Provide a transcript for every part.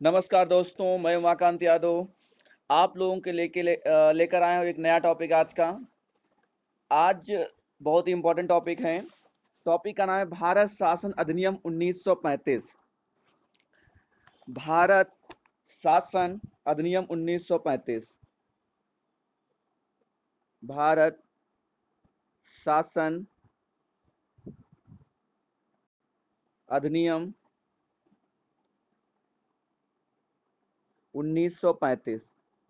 नमस्कार दोस्तों, मैं उमाकांत यादव आप लोगों के लेकर आया हूँ एक नया टॉपिक आज का। आज बहुत ही इम्पोर्टेंट टॉपिक है। टॉपिक का नाम है भारत शासन अधिनियम 1935। भारत शासन अधिनियम 1935। भारत शासन अधिनियम 1935।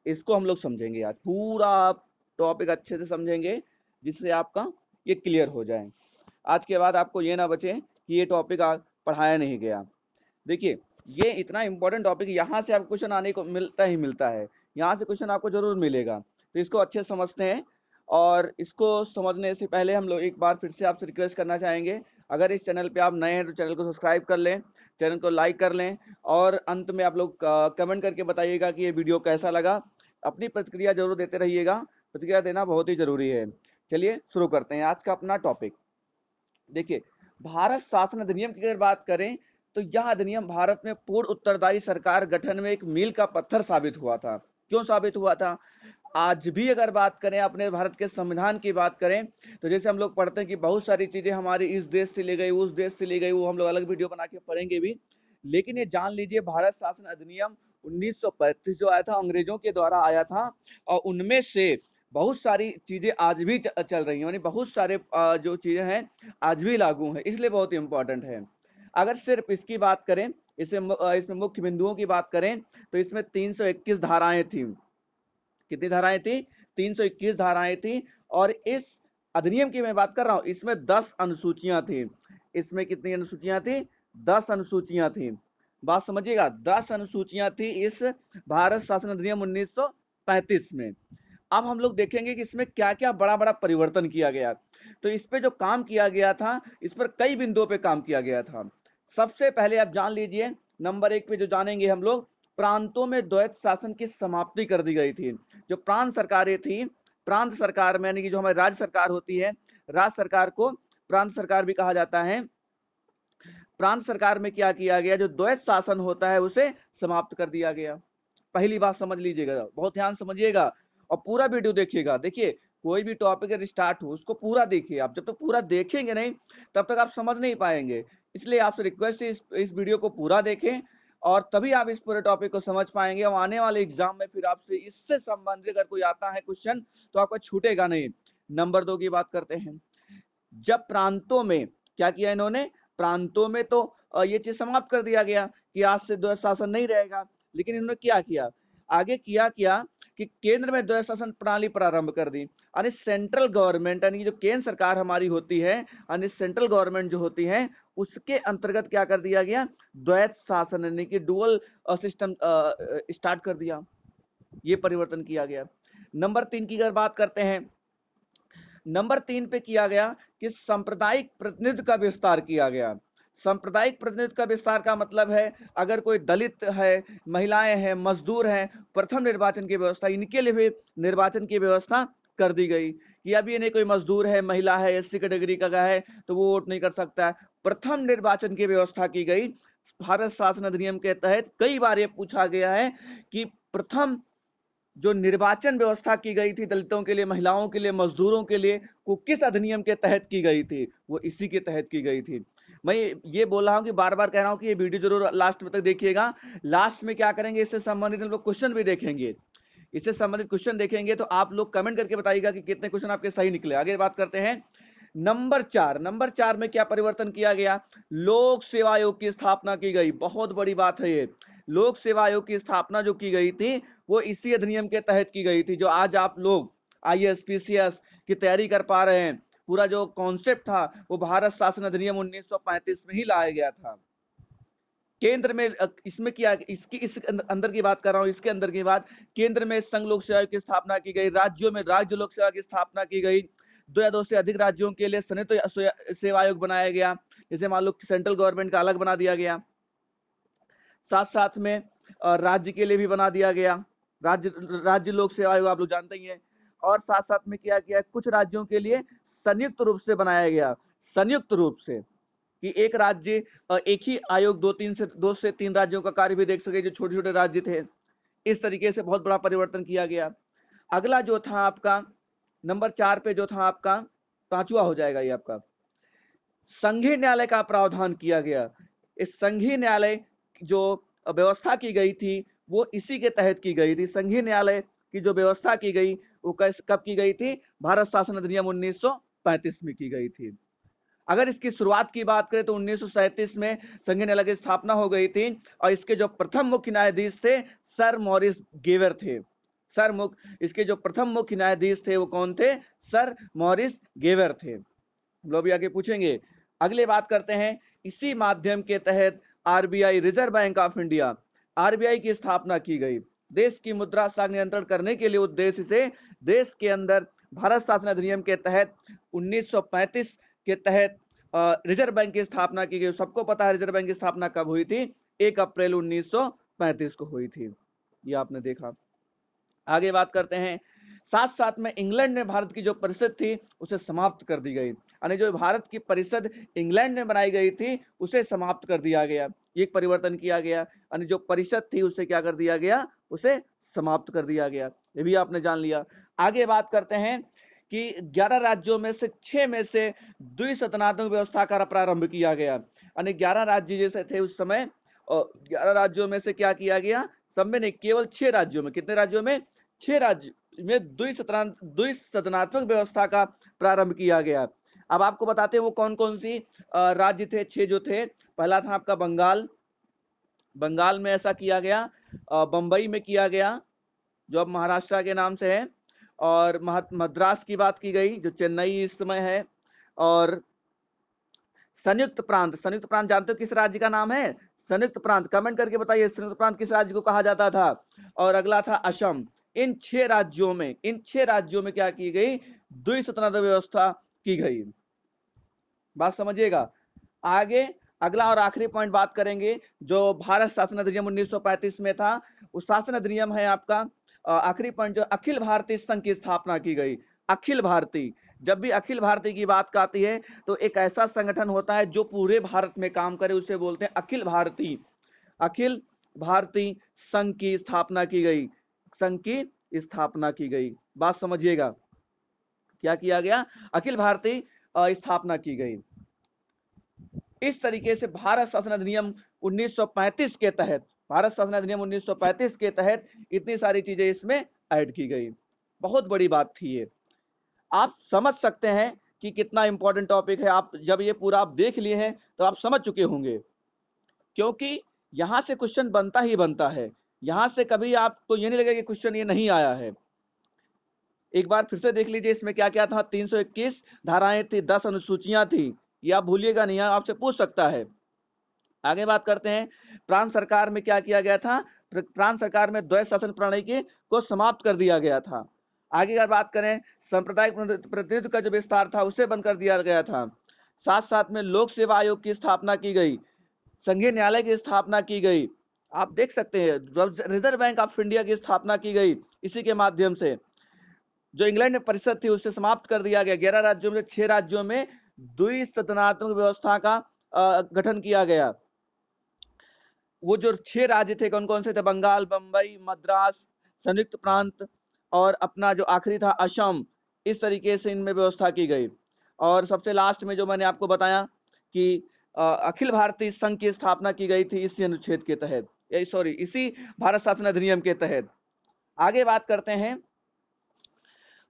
इसको हम लोग समझेंगे आज पूरा। आप टॉपिक अच्छे से समझेंगे जिससे आपका ये क्लियर हो जाए। आज के बाद आपको ये ना बचे कि ये टॉपिक पढ़ाया नहीं गया। देखिए, ये इतना इंपॉर्टेंट टॉपिक, यहाँ से आपको क्वेश्चन आने को मिलता ही मिलता है। यहाँ से क्वेश्चन आपको जरूर मिलेगा, तो इसको अच्छे से समझते हैं। और इसको समझने से पहले हम लोग एक बार फिर से आपसे रिक्वेस्ट करना चाहेंगे, अगर इस चैनल पे आप नए हैं तो चैनल को सब्सक्राइब कर लें, चैनल को लाइक कर लें, और अंत में आप लोग कमेंट करके बताइएगा कि ये वीडियो कैसा लगा। अपनी प्रतिक्रिया जरूर देते रहिएगा, प्रतिक्रिया देना बहुत ही जरूरी है। चलिए शुरू करते हैं आज का अपना टॉपिक। देखिए, भारत शासन अधिनियम की अगर बात करें तो यह अधिनियम भारत में पूर्ण उत्तरदायी सरकार गठन में एक मील का पत्थर साबित हुआ था। क्यों साबित हुआ था? आज भी अगर बात करें, अपने भारत के संविधान की बात करें, तो जैसे हम लोग पढ़ते हैं कि बहुत सारी चीजें हमारी इस देश से ले गई, उस देश से ले गई, वो हम लोग अलग वीडियो बना के पढ़ेंगे भी। लेकिन ये जान लीजिए, भारत शासन अधिनियम 1935 जो आया था, अंग्रेजों के द्वारा आया था, और उनमें से बहुत सारी चीजें आज भी चल रही हैं, यानी बहुत सारे जो चीजें हैं आज भी लागू हैं, इसलिए बहुत इंपॉर्टेंट है। अगर सिर्फ इसकी बात करें, इसमें मुख्य बिंदुओं की बात करें, तो इसमें 321 धाराएं थी। कितनी धाराएं थी? 321 धाराएं थी। और इस अधिनियम की मैं बात कर रहा हूं, इसमें 10 अनुसूचियां थी। इसमें कितनी अनुसूचियां थी? 10 अनुसूचियां थी। बात समझिएगा, 10 अनुसूचियां थी इस भारत शासन अधिनियम 1935 में। अब हम लोग देखेंगे कि इसमें क्या क्या बड़ा बड़ा परिवर्तन किया गया। तो इस पे जो काम किया गया था, इस पर कई बिंदुओं पे काम किया गया था। सबसे पहले आप जान लीजिए, नंबर 1 पे जो जानेंगे हम लोग, प्रांतों में द्वैत शासन की समाप्ति कर दी गई थी। जो प्रांत सरकारें थी, प्रांत सरकार में यानी कि जो हमारी राज्य सरकार होती है, राज्य सरकार को प्रांत सरकार भी कहा जाता है। प्रांत सरकार में क्या किया गया, जो द्वैत शासन होता है उसे समाप्त कर दिया गया। पहली बात समझ लीजिएगा, बहुत ध्यान समझिएगा और पूरा वीडियो देखिएगा। देखिए, कोई भी टॉपिक अगर स्टार्ट हो उसको पूरा देखिए। आप जब तक पूरा देखेंगे नहीं, तब तक आप समझ नहीं पाएंगे। इसलिए आपसे रिक्वेस्ट है, इस वीडियो को पूरा देखें, और तभी आप इस पूरे टॉपिक को समझ पाएंगे। और आने वाले एग्जाम में फिर आपसे इससे संबंधित अगर कोई आता है क्वेश्चन, तो आपका छूटेगा नहीं। नंबर 2 की बात करते हैं। जब प्रांतों में क्या किया इन्होंने, प्रांतों में तो ये चीज समाप्त कर दिया गया कि आज से द्वैत शासन नहीं रहेगा। लेकिन इन्होंने क्या किया, आगे किया क्या कि केंद्र में द्वैत शासन प्रणाली प्रारंभ कर दी। यानी सेंट्रल गवर्नमेंट, यानी जो केंद्र सरकार हमारी होती है, यानी सेंट्रल गवर्नमेंट जो होती है, उसके अंतर्गत क्या कर दिया गया, द्वैत शासन यानी कि डुअल सिस्टम स्टार्ट कर दिया। ये परिवर्तन किया गया। नंबर 3 की अगर बात करते हैं, नंबर 3 पे किया गया कि सांप्रदायिक प्रतिनिधित्व का विस्तार किया गया। सांप्रदायिक प्रतिनिधित्व का विस्तार का मतलब है, अगर कोई दलित है, महिलाएं हैं, मजदूर हैं, प्रथम निर्वाचन की व्यवस्था, इनके लिए भी निर्वाचन की व्यवस्था कर दी गई कि अब ये नहीं कोई मजदूर है, महिला है, एससी कैटेगरी का है तो वो वोट नहीं कर सकता है। प्रथम निर्वाचन की व्यवस्था की गई। भारत शासन अधिनियम के तहत कई बार ये पूछा गया है कि प्रथम जो निर्वाचन व्यवस्था की गई थी दलितों के लिए, महिलाओं के लिए, मजदूरों के लिए, वो किस अधिनियम के तहत की गई थी? वो इसी के तहत की गई थी। मैं ये बोल रहा हूं कि बार बार कह रहा हूं कि ये वीडियो जरूर लास्ट में तक देखिएगा। लास्ट में क्या करेंगे, इससे संबंधित हम लोग क्वेश्चन भी देखेंगे। इससे संबंधित क्वेश्चन देखेंगे तो आप लोग कमेंट करके बताइएगा कि कितने क्वेश्चन आपके सही निकले। आगे बात करते हैं। नंबर 4 में क्या परिवर्तन किया गया, लोक सेवा आयोग की स्थापना की गई। बहुत बड़ी बात है ये। लोक सेवा आयोग की स्थापना जो की गई थी, वो इसी अधिनियम के तहत की गई थी। जो आज आप लोग आईएएस पीसीएस की तैयारी कर पा रहे हैं, पूरा जो कॉन्सेप्ट था वो भारत शासन अधिनियम 1935 में ही लाया गया था। केंद्र में इसमें किया, इस अंदर की बात कर रहा हूं, इसके अंदर की बात, केंद्र में संघ लोक सेवा आयोग की स्थापना की गई, राज्यों में राज्य लोक सेवा की स्थापना की गई, 2 या 2 से अधिक राज्यों के लिए संयुक्त सेवा आयोग बनाया गया। जैसे मान लो सेंट्रल गवर्नमेंट का अलग बना दिया गया, साथ साथ में राज्य के लिए भी बना दिया गया, राज्य राज्य लोक सेवा आयोग आप लोग जानते ही हैं। और साथ साथ में क्या किया, कुछ राज्यों के लिए संयुक्त रूप से बनाया गया, संयुक्त रूप से। कि एक राज्य एक ही आयोग दो से तीन राज्यों का कार्य भी देख सके, जो छोटे छोटे राज्य थे। इस तरीके से बहुत बड़ा परिवर्तन किया गया। अगला जो था आपका नंबर 4 पे जो था आपका, पांचवा हो जाएगा ये आपका, संघीय न्यायालय का प्रावधान किया गया। इस संघीय न्यायालय जो व्यवस्था की गई थी वो इसी के तहत की गई थी। संघीय न्यायालय की जो व्यवस्था की गई वो कब की गई थी? भारत शासन अधिनियम 1935 में की गई थी। अगर इसकी शुरुआत की बात करें तो 1937 में संघीय न्यायालय की स्थापना हो गई थी और इसके जो प्रथम मुख्य न्यायाधीश थे सर मॉरिस गेवर थे। इसके जो प्रथम मुख्य न्यायाधीश थे वो कौन थे? सर मॉरिस गेवर थे। लोग भी आगे पूछेंगे। अगले बात करते हैं, इसी माध्यम के तहत RBI, reserve bank of India, RBI की स्थापना की गई। देश की मुद्रा साख नियंत्रण करने के लिए उद्देश्य से देश के अंदर भारत शासन अधिनियम के तहत 1935 के तहत रिजर्व बैंक की स्थापना की गई। सबको पता है रिजर्व बैंक की स्थापना कब हुई थी? 1 अप्रैल 1935 को हुई थी। ये आपने देखा। आगे बात करते हैं, साथ साथ में इंग्लैंड में भारत की जो परिषद थी उसे समाप्त कर दी गई। यानी जो भारत की परिषद इंग्लैंड में बनाई गई थी उसे समाप्त कर दिया गया। ये एक परिवर्तन किया गया। यानी जो परिषद थी उसे क्या कर दिया गया? उसे समाप्त कर दिया गया। ये भी आपने जान लिया। आगे बात करते हैं कि 11 राज्यों में से 6 में से द्विसदनात्मक व्यवस्था का प्रारंभ किया गया। यानी 11 राज्य जैसे थे उस समय, और 11 राज्यों में से क्या किया गया? सब में नहीं, केवल 6 राज्यों में। कितने राज्यों में? 6 राज्य में द्विसदनात्मक व्यवस्था का प्रारंभ किया गया। अब आपको बताते हैं वो कौन कौन सी राज्य थे। 6 जो थे, पहला था आपका बंगाल। बंगाल में ऐसा किया गया। बंबई में किया गया जो अब महाराष्ट्र के नाम से है, और मद्रास की बात की गई जो चेन्नई इस समय है। और संयुक्त प्रांत, संयुक्त प्रांत जानते हो किस राज्य का नाम है? संयुक्त प्रांत। कमेंट करके बताइए संयुक्त प्रांत किस राज्य को कहा जाता था। और अगला था असम। इन 6 राज्यों में क्या की गई? द्विसदनात्मक व्यवस्था की गई। बात समझिएगा। आगे अगला और आखिरी पॉइंट बात करेंगे जो भारत शासन अधिनियम 1935 में था। उस शासन अधिनियम है आपका आखिरी पॉइंट, जो अखिल भारतीय संघ की स्थापना की गई। अखिल भारतीय, जब भी अखिल भारतीय की बात आती है तो एक ऐसा संगठन होता है जो पूरे भारत में काम करे, उसे बोलते हैं अखिल भारतीय। अखिल भारतीय संघ की स्थापना की गई। संघ की स्थापना की गई। बात समझिएगा। क्या किया गया? अखिल भारतीय स्थापना की गई। इस तरीके से भारत शासन अधिनियम 1935 के तहत, भारत शासन अधिनियम 1935 के तहत इतनी सारी चीजें इसमें ऐड की गई। बहुत बड़ी बात थी ये। आप समझ सकते हैं कि कितना इंपॉर्टेंट टॉपिक है। आप जब ये पूरा आप देख लिए हैं तो आप समझ चुके होंगे, क्योंकि यहां से क्वेश्चन बनता ही बनता है। यहां से कभी आपको ये नहीं लगेगा कि क्वेश्चन ये नहीं आया है। एक बार फिर से देख लीजिए इसमें क्या क्या था। 321 धाराएं थी, 10 अनुसूचियां थी। ये आप भूलिएगा नहीं, आपसे पूछ सकता है। आगे बात करते हैं, प्रांत सरकार में क्या किया गया था? प्रांत सरकार में द्वैध शासन प्रणाली को समाप्त कर दिया गया था। आगे अगर बात करें, सांप्रदायिक प्रतिनिधित्व का जो विस्तार था उसे बंद कर दिया गया था। साथ साथ में लोक सेवा आयोग की स्थापना की गई। संघीय न्यायालय की स्थापना की गई। आप देख सकते हैं रिजर्व बैंक ऑफ इंडिया की स्थापना की गई इसी के माध्यम से। जो इंग्लैंड में परिषद थी उसे समाप्त कर दिया गया। 11 राज्यों में 6 राज्यों में द्विसदनात्मक व्यवस्था का गठन किया गया। वो जो 6 राज्य थे कौन कौन से थे? बंगाल, बंबई, मद्रास, संयुक्त प्रांत और अपना जो आखिरी था असम। इस तरीके से इनमें व्यवस्था की गई। और सबसे लास्ट में जो मैंने आपको बताया कि अखिल भारतीय संघ की स्थापना की गई थी इसी अनुच्छेद के तहत, इसी भारत शासन अधिनियम के तहत। आगे बात करते हैं।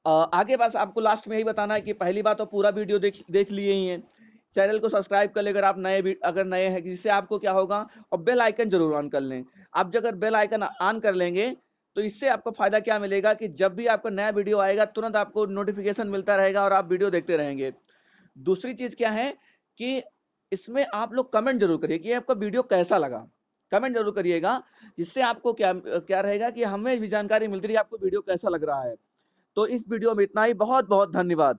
आगे बस आपको लास्ट में यही बताना है कि पहली बात तो पूरा वीडियो देख लिए ही है। चैनल को सब्सक्राइब कर ले अगर आप अगर नए हैं, जिससे आपको क्या होगा, और बेल आइकन जरूर ऑन कर लें। आप अगर बेल आइकन ऑन कर लेंगे तो इससे आपको फायदा क्या मिलेगा कि जब भी आपका नया वीडियो आएगा तुरंत आपको नोटिफिकेशन मिलता रहेगा और आप वीडियो देखते रहेंगे। दूसरी चीज क्या है कि इसमें आप लोग कमेंट जरूर करिए कि आपका वीडियो कैसा लगा। कमेंट जरूर करिएगा, जिससे आपको क्या रहेगा कि हमें भी जानकारी मिलती रही आपको वीडियो कैसा लग रहा है। तो इस वीडियो में इतना ही। बहुत बहुत धन्यवाद।